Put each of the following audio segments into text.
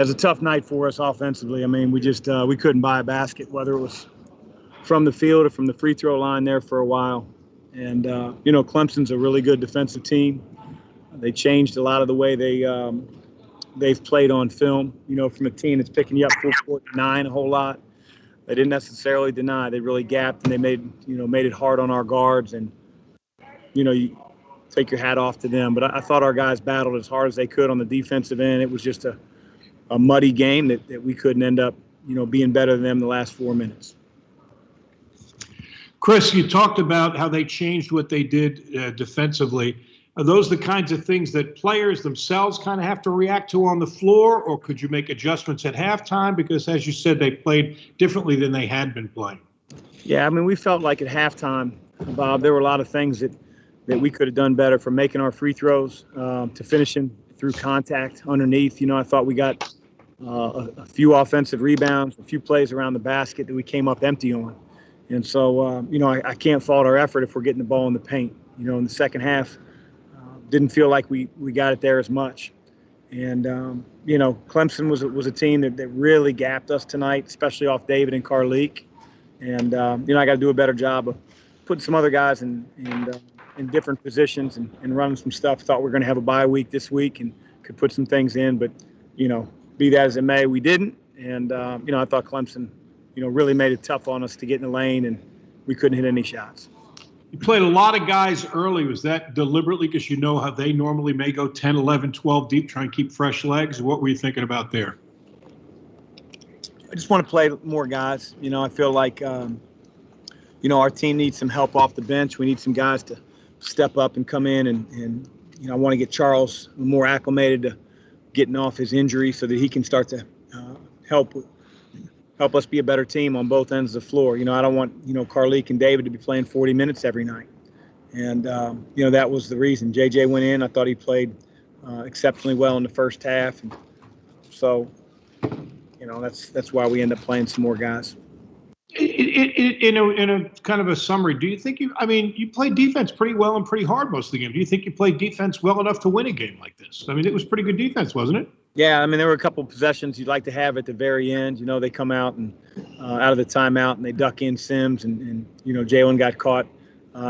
It was a tough night for us offensively. I mean, we just we couldn't buy a basket, whether it was from the field or from the free throw line there for a while. And, Clemson's a really good defensive team. They changed a lot of the way they've played on film, from a team that's picking you up full court 9 a whole lot. They didn't necessarily deny. They really gapped, and they made it hard on our guards. And, you take your hat off to them. But I thought our guys battled as hard as they could on the defensive end. It was just a muddy game that we couldn't end up, being better than them the last 4 minutes. Chris, you talked about how they changed what they did defensively. Are those the kinds of things that players themselves kind of have to react to on the floor, or could you make adjustments at halftime? Because, as you said, they played differently than they had been playing. Yeah, I mean, we felt like at halftime, Bob, there were a lot of things that we could have done better, from making our free throws to finishing through contact underneath. I thought we got a few offensive rebounds, a few plays around the basket that we came up empty on. And so, I can't fault our effort if we're getting the ball in the paint. In the second half, didn't feel like we got it there as much. And, Clemson was a team that really gapped us tonight, especially off David and Carlik. And, I got to do a better job of putting some other guys in different positions and running some stuff. Thought we were going to have a bye week this week and could put some things in. But, be that as it may, we didn't. And, I thought Clemson, really made it tough on us to get in the lane, and we couldn't hit any shots. You played a lot of guys early. Was that deliberately because you know how they normally may go 10, 11, 12 deep, try and keep fresh legs? What were you thinking about there? I just want to play more guys. I feel like, our team needs some help off the bench. We need some guys to step up and come in, and I want to get Charles more acclimated to getting off his injury so that he can start to help us be a better team on both ends of the floor. I don't want, Carlik and David to be playing 40 minutes every night. And, that was the reason. JJ went in. I thought he played exceptionally well in the first half. And so, that's why we end up playing some more guys. In a kind of a summary, do you think you played defense pretty well and pretty hard most of the game. Do you think you played defense well enough to win a game like this? I mean, it was pretty good defense, wasn't it? Yeah, there were a couple of possessions you'd like to have at the very end. They come out and out of the timeout and they duck in Sims, and Jalen got caught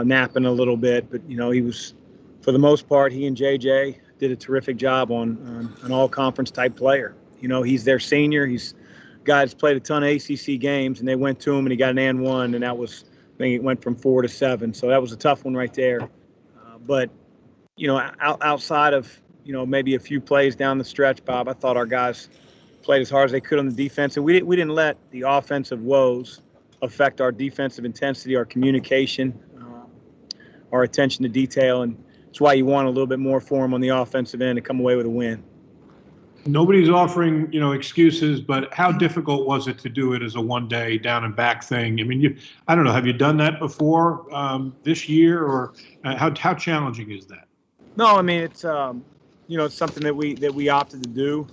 napping a little bit. But, he was, for the most part, he and JJ did a terrific job on an all-conference type player. He's their senior. He's a guy that's played a ton of ACC games, and they went to him and he got an and one, and that was, I think it went from 4 to 7. So that was a tough one right there. But, outside of, maybe a few plays down the stretch, Bob, I thought our guys played as hard as they could on the defense. And we didn't let the offensive woes affect our defensive intensity, our communication, our attention to detail. And that's why you want a little bit more for them on the offensive end to come away with a win. Nobody's offering, excuses, but how difficult was it to do it as a one-day down and back thing? I mean, I don't know, have you done that before this year, or how challenging is that? No, it's it's something that we opted to do.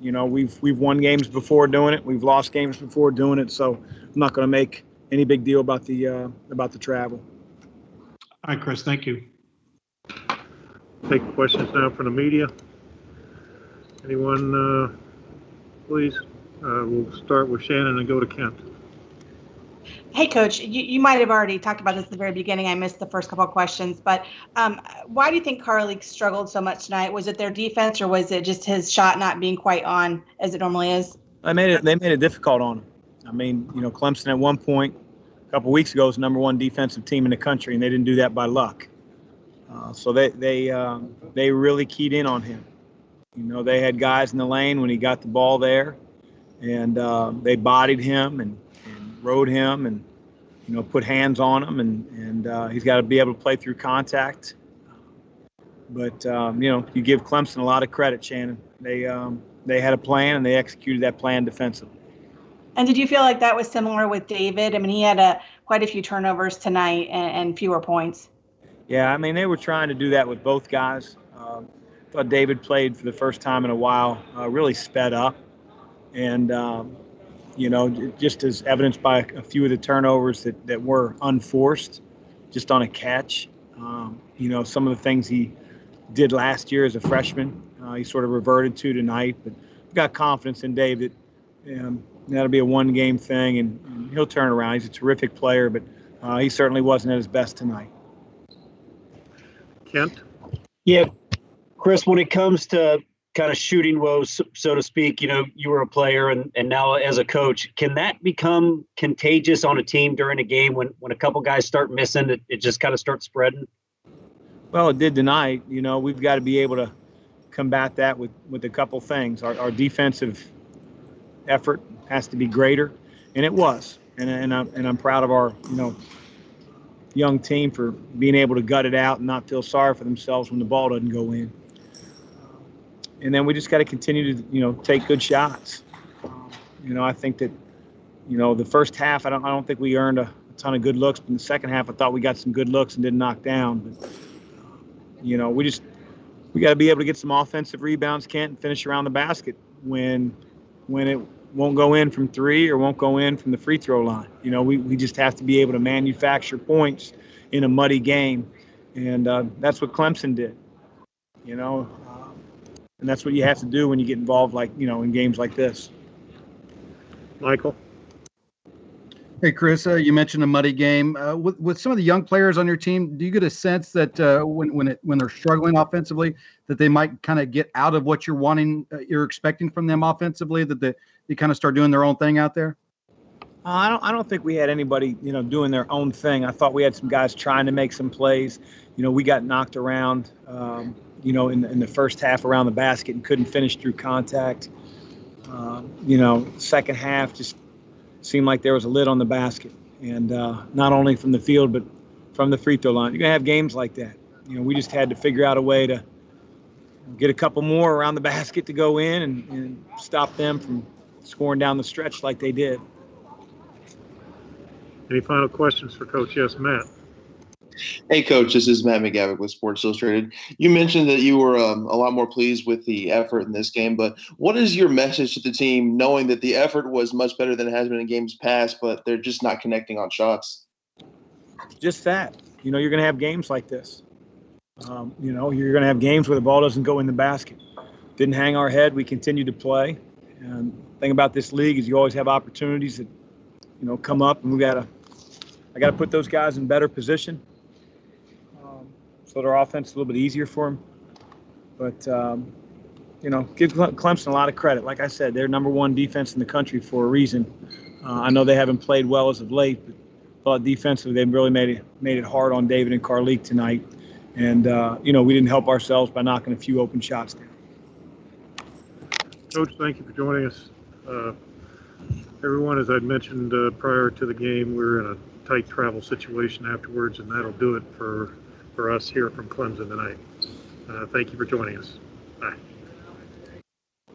We've won games before doing it. We've lost games before doing it. So I'm not going to make any big deal about the travel. All right, Chris, thank you. Take questions now from the media. Anyone, please? We'll start with Shannon and go to Kent. Hey, Coach, you might have already talked about this at the very beginning. I missed the first couple of questions, but why do you think Carlik struggled so much tonight? Was it their defense, or was it just his shot not being quite on as it normally is? They made it difficult on him. Clemson at one point a couple weeks ago was the #1 defensive team in the country, and they didn't do that by luck. So they really keyed in on him. They had guys in the lane when he got the ball there, and they bodied him and rode him and, put hands on him, and he's got to be able to play through contact. But, you give Clemson a lot of credit, Shannon. They had a plan, and they executed that plan defensively. And did you feel like that was similar with David? He had quite a few turnovers tonight and fewer points. Yeah, they were trying to do that with both guys. I thought David played for the first time in a while, really sped up. And, just as evidenced by a few of the turnovers that were unforced, just on a catch. Some of the things he did last year as a freshman, he sort of reverted to tonight. But got confidence in Dave that that'll be a one-game thing, and he'll turn around. He's a terrific player, but he certainly wasn't at his best tonight. Kent? Yeah, Chris, when it comes to kind of shooting woes, so to speak, you were a player and now as a coach, can that become contagious on a team during a game when a couple guys start missing, it just kind of starts spreading? Well, it did tonight. We've got to be able to combat that with a couple things. Our defensive effort has to be greater, and it was. And I'm proud of our young team for being able to gut it out and not feel sorry for themselves when the ball doesn't go in. And then we just got to continue to take good shots. I think that the first half I don't think we earned a ton of good looks, but in the second half I thought we got some good looks and didn't knock down. But we got to be able to get some offensive rebounds, Kent, and finish around the basket when it won't go in from three or won't go in from the free throw line. We just have to be able to manufacture points in a muddy game, and that's what Clemson did. And that's what you have to do when you get involved, in games like this. Michael? Hey, Chris, you mentioned a muddy game. With some of the young players on your team, do you get a sense that when they're struggling offensively, that they might kind of get out of what you're expecting from them offensively, that they kind of start doing their own thing out there? I don't think we had anybody, doing their own thing. I thought we had some guys trying to make some plays. We got knocked around, in the first half around the basket and couldn't finish through contact. Second half just seemed like there was a lid on the basket, and not only from the field but from the free throw line. You're gonna have games like that. We just had to figure out a way to get a couple more around the basket to go in and stop them from scoring down the stretch like they did. Any final questions for Coach? Yes, Matt. Hey, Coach, this is Matt McGavick with Sports Illustrated. You mentioned that you were a lot more pleased with the effort in this game, but what is your message to the team knowing that the effort was much better than it has been in games past, but they're just not connecting on shots? Just that. You're going to have games like this. You're going to have games where the ball doesn't go in the basket. Didn't hang our head. We continued to play. And the thing about this league is you always have opportunities that, come up, and I got to put those guys in better position. So their offense is a little bit easier for them. But, give Clemson a lot of credit. Like I said, they're number one defense in the country for a reason. I know they haven't played well as of late, but thought defensively they've really made it hard on David and Carlik tonight. And, we didn't help ourselves by knocking a few open shots down. Coach, thank you for joining us. Everyone, as I'd mentioned prior to the game, we're in a tight travel situation afterwards, and that'll do it for us here from Clemson tonight. Thank you for joining us. Bye.